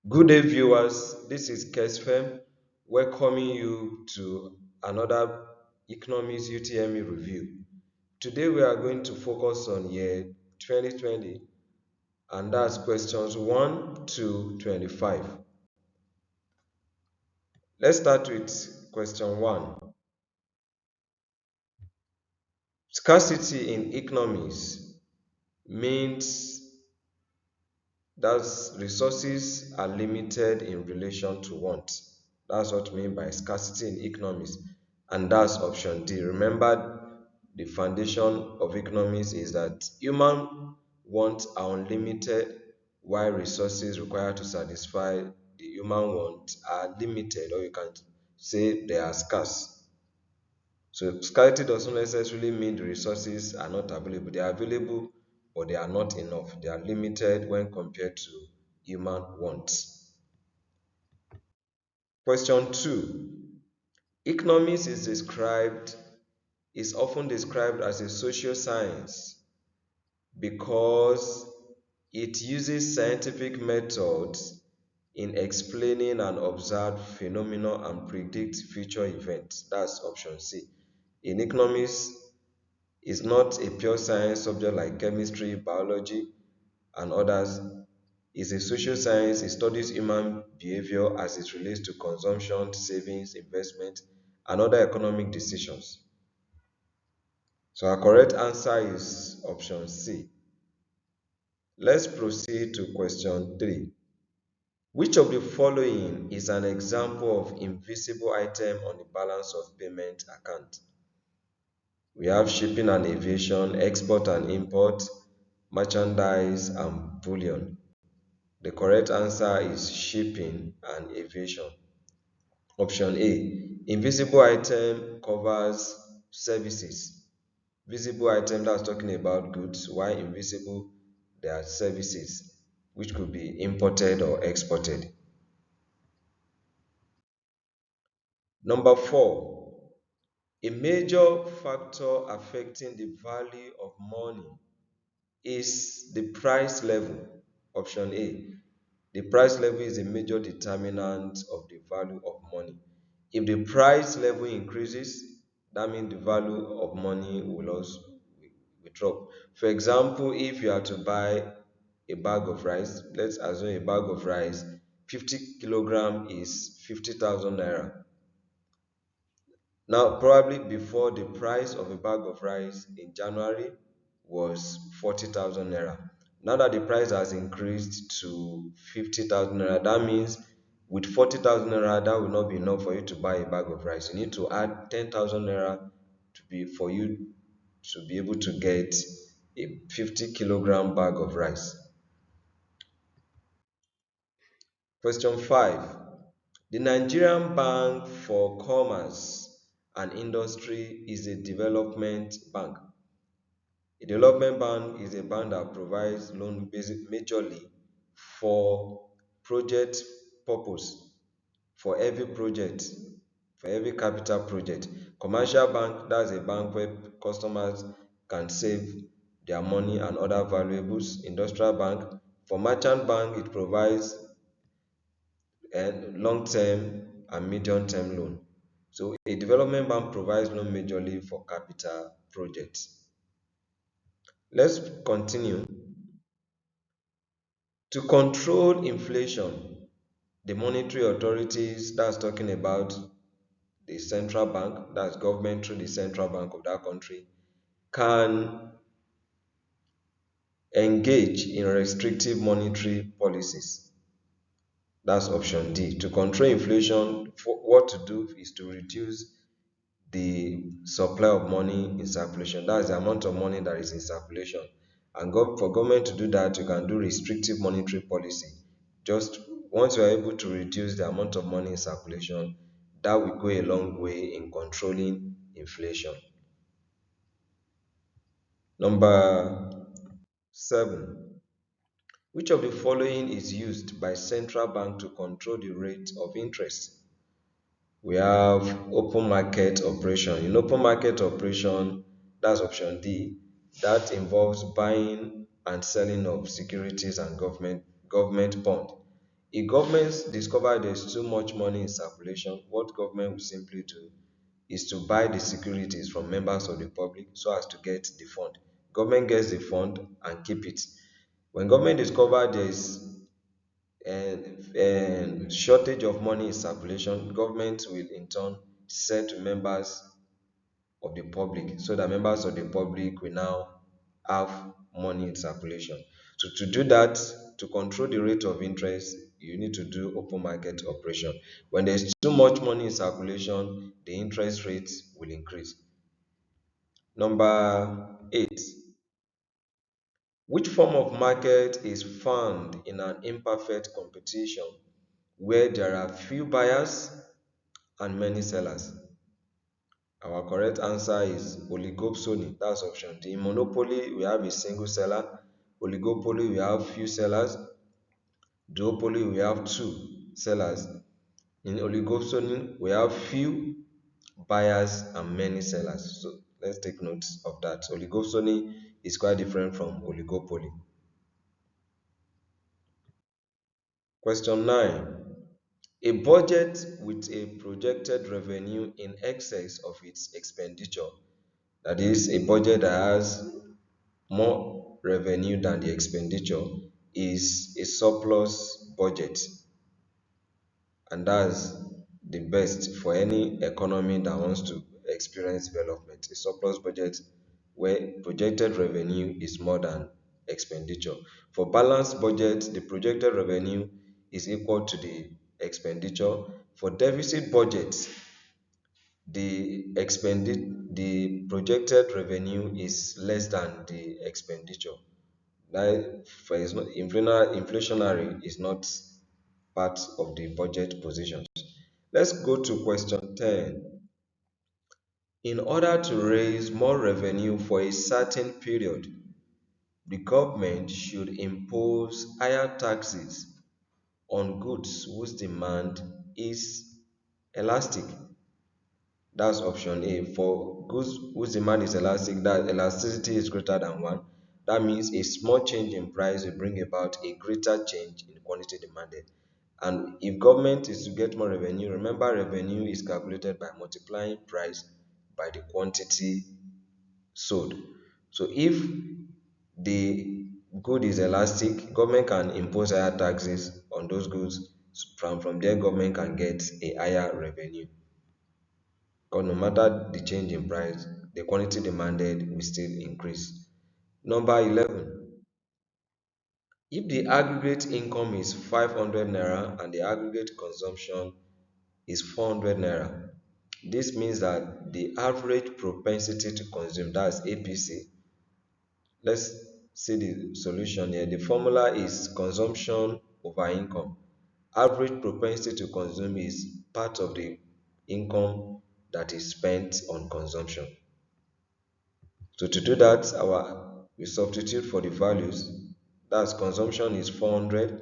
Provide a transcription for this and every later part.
Good day, viewers. This is Kesfem welcoming you to another Economics UTME review. Today, we are going to focus on year 2020, and that's questions 1 to 25. Let's start with question 1. Scarcity in economics means that resources are limited in relation to want. That's what we mean by scarcity in economics, and that's option D. Remember, the foundation of economics is that human wants are unlimited, while resources required to satisfy the human wants are limited, or you can say they are scarce. So scarcity doesn't necessarily mean the resources are not available. They are available, but they are not enough. They are limited when compared to human wants. Question 2. Economics is often described as a social science because it uses scientific methods in explaining and observe phenomena and predict future events. That's option C. In economics, is not a pure science subject like chemistry, biology, and others. It's a social science. It studies human behavior as it relates to consumption, savings, investment, and other economic decisions. So our correct answer is option C. Let's proceed to question 3. Which of the following is an example of invisible item on the balance of payment account? We have shipping and aviation, export and import, merchandise, and bullion. The correct answer is shipping and aviation. Option A. Invisible item covers services. Visible item, that's talking about goods, while invisible, they are services, which could be imported or exported. Number 4. A major factor affecting the value of money is the price level. Option A. The price level is a major determinant of the value of money. If the price level increases, that means the value of money will drop. For example, if you are to buy a bag of rice, let's assume a bag of rice, 50 kilogram is 50,000 naira. Now, probably before, the price of a bag of rice in January was 40,000 naira. Now that the price has increased to 50,000 naira, that means with 40,000 naira, that will not be enough for you to buy a bag of rice. You need to add 10,000 naira for you to be able to get a 50 kilogram bag of rice. Question 5. The Nigerian Bank for Commerce and Industry is a development bank. A development bank is a bank that provides loan majorly for project purpose, for every project, for every capital project. Commercial bank, that's a bank where customers can save their money and other valuables. Industrial bank. For merchant bank, it provides long-term and medium-term loan. So a development bank provides loan majorly for capital projects. Let's continue. To control inflation, the monetary authorities, that's talking about the central bank, that's government through the central bank of that country, can engage in restrictive monetary policies. That's option D. To control inflation, what to do is to reduce the supply of money in circulation. That's the amount of money that is in circulation. And for government to do that, you can do restrictive monetary policy. Just once you are able to reduce the amount of money in circulation, that will go a long way in controlling inflation. Number 7. Which of the following is used by central bank to control the rate of interest? We have open market operation. In open market operation, that's option D. That involves buying and selling of securities and government bond. If governments discover there's too much money in circulation, what government will simply do is to buy the securities from members of the public so as to get the fund. Government gets the fund and keep it. When government discover there is a shortage of money in circulation, government will in turn sell to members of the public so that members of the public will now have money in circulation. So to do that, to control the rate of interest, you need to do open market operation. When there's too much money in circulation, the interest rates will increase. Number 8, which form of market is found in an imperfect competition where there are few buyers and many sellers? Our correct answer is oligopsony. That's option D. In monopoly, we have a single seller. Oligopoly, we have few sellers. Duopoly, we have two sellers. In oligopsony, we have few buyers and many sellers. So let's take note of that. Oligopsony is quite different from oligopoly. Question 9. A budget with a projected revenue in excess of its expenditure, that is, a budget that has more revenue than the expenditure, is a surplus budget, and that's the best for any economy that wants to experience development. A surplus budget where projected revenue is more than expenditure. For balanced budget, the projected revenue is equal to the expenditure. For deficit budget, the projected revenue is less than the expenditure. That for inflationary is not part of the budget positions. Let's go to question 10. In order to raise more revenue for a certain period, the government should impose higher taxes on goods whose demand is elastic. That's option A. For goods whose demand is elastic, that elasticity is greater than 1. That means a small change in price will bring about a greater change in quantity demanded. And if government is to get more revenue, remember revenue is calculated by multiplying price by the quantity sold. So if the good is elastic, government can impose higher taxes on those goods. From there, government can get a higher revenue. Because no matter the change in price, the quantity demanded will still increase. Number 11. If the aggregate income is 500 naira and the aggregate consumption is 400 naira, this means that the average propensity to consume, that's APC. Let's see the solution here. The formula is consumption over income. Average propensity to consume is part of the income that is spent on consumption. So to do that, we substitute for the values. That's consumption is 400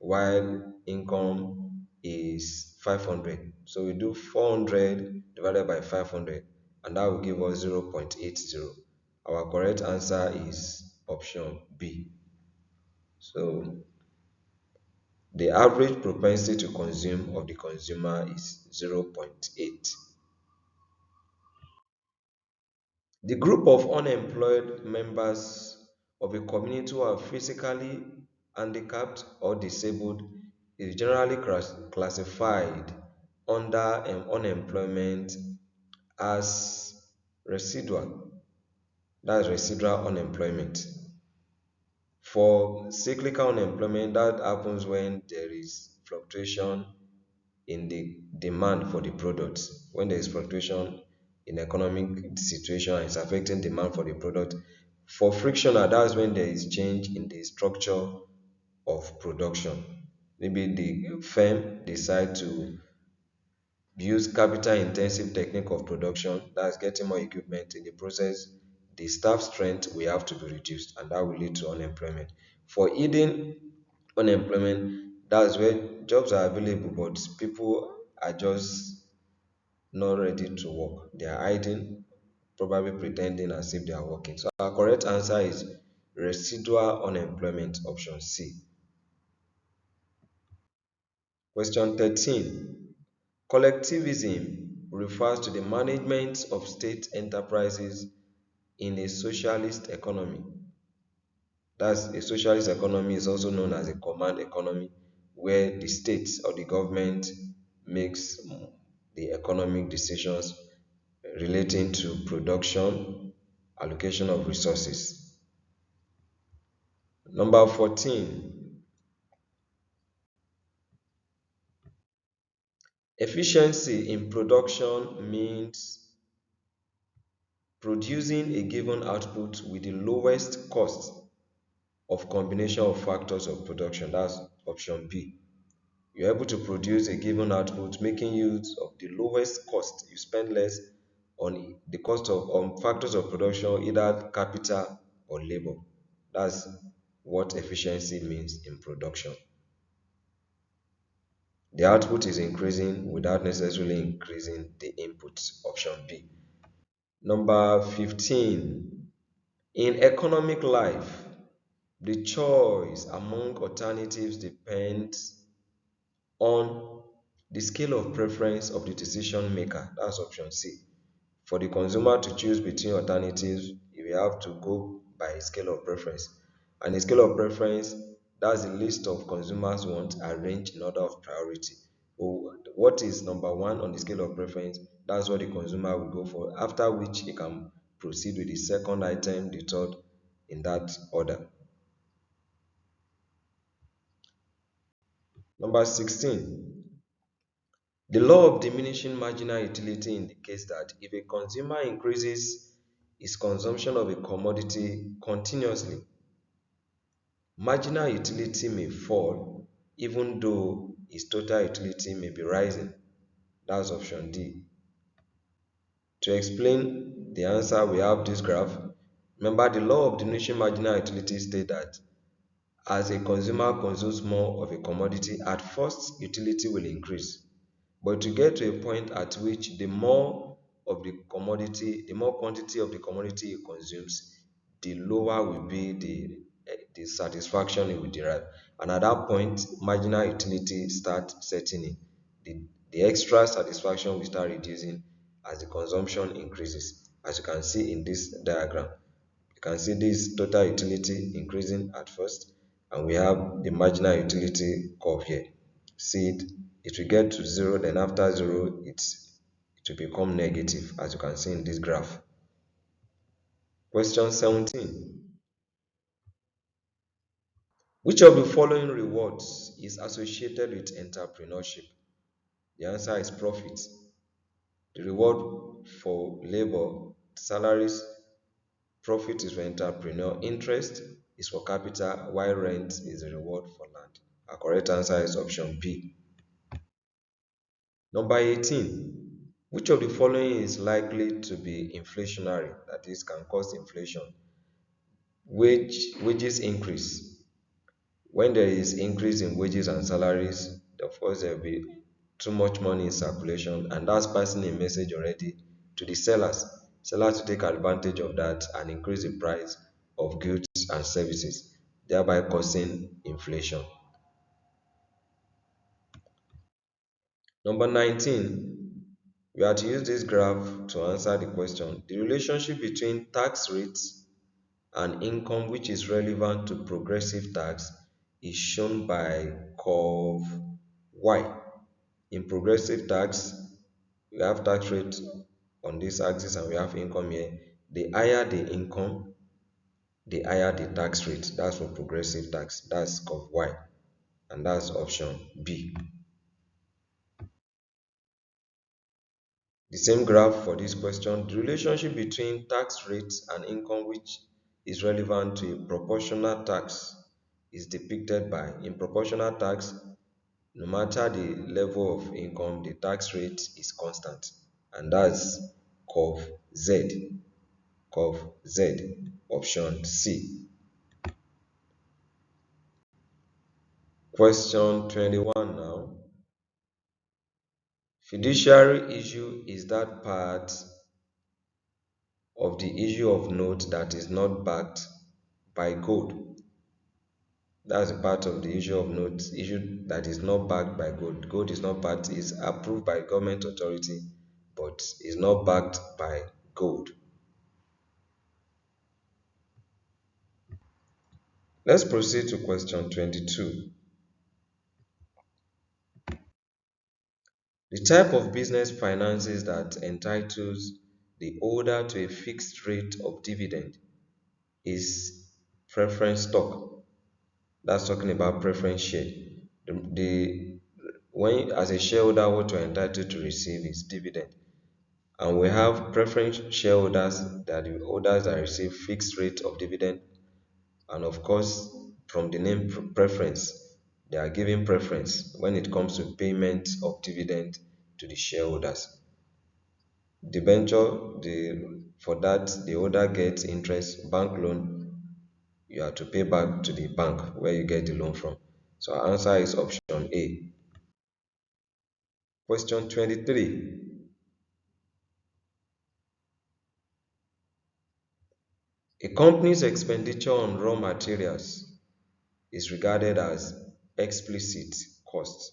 while income is 500. So we do 400 divided by 500 and that will give us 0.80. Our correct answer is option B. So the average propensity to consume of the consumer is 0.8. The group of unemployed members of a community who are physically handicapped or disabled is generally classified under unemployment as residual. That's residual unemployment. For cyclical unemployment, that happens when there is fluctuation in the demand for the products. When there is fluctuation in economic situation, it's affecting demand for the product. For frictional, that's when there is change in the structure of production. Maybe the firm decide to use capital intensive technique of production, that's getting more equipment. In the process, the staff strength will have to be reduced and that will lead to unemployment. For hidden unemployment, that's where jobs are available but people are just not ready to work. They are hiding, probably pretending as if they are working. So our correct answer is residual unemployment, option C. Question 13. Collectivism refers to the management of state enterprises in a socialist economy. Thus, a socialist economy is also known as a command economy, where the state or the government makes the economic decisions relating to production, allocation of resources. Number 14. Efficiency in production means producing a given output with the lowest cost of combination of factors of production. That's option B. You're able to produce a given output making use of the lowest cost. You spend less on the cost of factors of production, either capital or labor. That's what efficiency means in production. The output is increasing without necessarily increasing the input. Option B. Number 15. In economic life, the choice among alternatives depends on the scale of preference of the decision maker. That's option C. For the consumer to choose between alternatives, you will have to go by a scale of preference. And a scale of preference, that's the list of consumers want arranged in order of priority. What is number one on the scale of preference? That's what the consumer will go for, after which he can proceed with the second item, the third, in that order. Number 16. The law of diminishing marginal utility indicates that if a consumer increases his consumption of a commodity continuously, marginal utility may fall even though his total utility may be rising. That's option D. To explain the answer, we have this graph. Remember, the law of diminishing marginal utility states that as a consumer consumes more of a commodity, at first utility will increase. But to get to a point at which the more of the commodity, the more quantity of the commodity it consumes, the lower will be the satisfaction it will derive. And at that point, marginal utility starts setting in. The extra satisfaction will start reducing as the consumption increases. As you can see in this diagram, you can see this total utility increasing at first, and we have the marginal utility curve here. See it, it will get to zero, then after zero, it will become negative, as you can see in this graph. Question 17. Which of the following rewards is associated with entrepreneurship? The answer is profit. The reward for labor, salaries, profit is for entrepreneur, interest is for capital, while rent is the reward for land. Our correct answer is option B. Number 18. Which of the following is likely to be inflationary, that is, can cause inflation? Wages increase. When there is increase in wages and salaries, of course there will be too much money in circulation, and that's passing a message already to the sellers. Sellers to take advantage of that and increase the price of goods and services, thereby causing inflation. Number 19. We are to use this graph to answer the question. The relationship between tax rates and income, which is relevant to progressive tax, is shown by curve Y. In progressive tax, we have tax rate on this axis and we have income here. The higher the income, the higher the tax rate. That's for progressive tax. That's curve Y. And that's option B. The same graph for this question. The relationship between tax rates and income, which is relevant to a proportional tax, is depicted by, in proportional tax, no matter the level of income, the tax rate is constant. And that's curve Z. Curve Z. Option C. Question 21 now. Fiduciary issue is that part of the issue of note that is not backed by gold. That's a part of the issue of notes issue that is not backed by gold. Gold is not backed, is approved by government authority, but is not backed by gold. Let's proceed to question 22. The type of business finances that entitles the holder to a fixed rate of dividend is preference stock. That's talking about preference share. The when as a shareholder, what you're entitled to receive is dividend. And we have preference shareholders, that the holders that receive fixed rate of dividend, and of course, from the name preference, they are giving preference when it comes to payment of dividend to the shareholders. Debenture, for that the holder gets interest. Bank loan, you have to pay back to the bank where you get the loan from. So our answer is option A. Question 23. A company's expenditure on raw materials is regarded as explicit cost.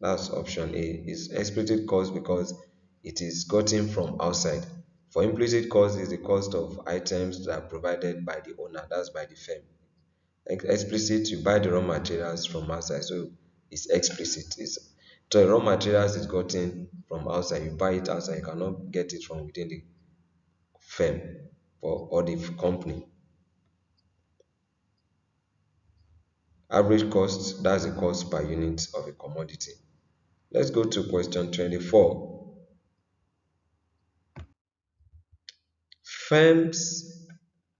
That's option A. Is explicit cost because it is gotten from outside. For implicit cost is the cost of items that are provided by the owner, that's by the firm. Explicit, you buy the raw materials from outside, so it's explicit. So raw materials is gotten from outside, you buy it outside, you cannot get it from within the firm or the company. Average cost, that's the cost per unit of a commodity. Let's go to question 24. Firms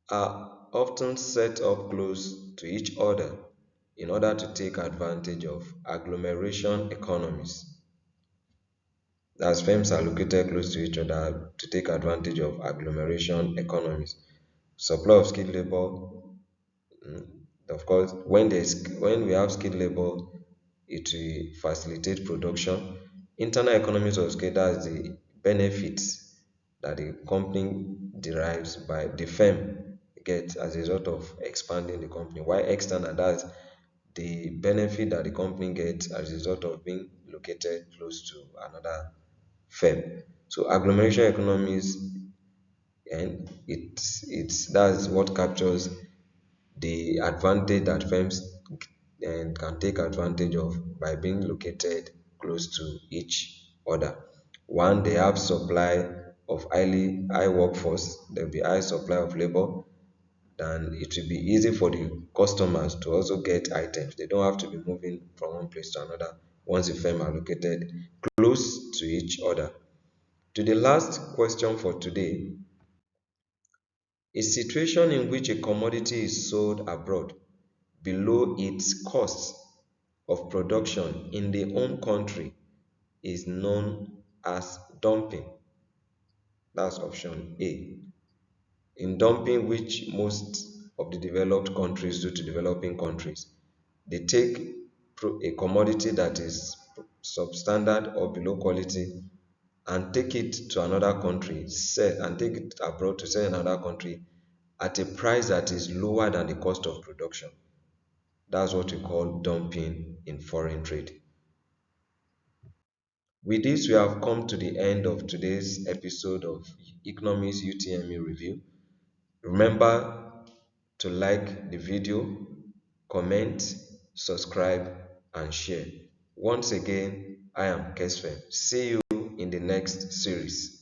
are often set up close to each other in order to take advantage of agglomeration economies. As firms are located close to each other to take advantage of agglomeration economies. Supply of skilled labor, of course, when we have skilled labor, it will facilitate production. Internal economies of scale, that's the benefits that the company derives by the firm gets as a result of expanding the company. While external, that's the benefit that the company gets as a result of being located close to another firm. So agglomeration economies, and it's that's what captures the advantage that firms can take advantage of by being located close to each other. One, they have supply of high workforce, there will be high supply of labor, then it will be easy for the customers to also get items. They don't have to be moving from one place to another once the firm are located close to each other. To the last question for today, a situation in which a commodity is sold abroad below its cost of production in the home country is known as dumping. That's option A. In dumping, which most of the developed countries do to developing countries, they take a commodity that is substandard or below quality and take it to another country, sell and take it abroad to sell in another country at a price that is lower than the cost of production. That's what we call dumping in foreign trade. With this, we have come to the end of today's episode of Economics UTME Review. Remember to like the video, comment, subscribe, and share. Once again, I am Kesfen. See you in the next series.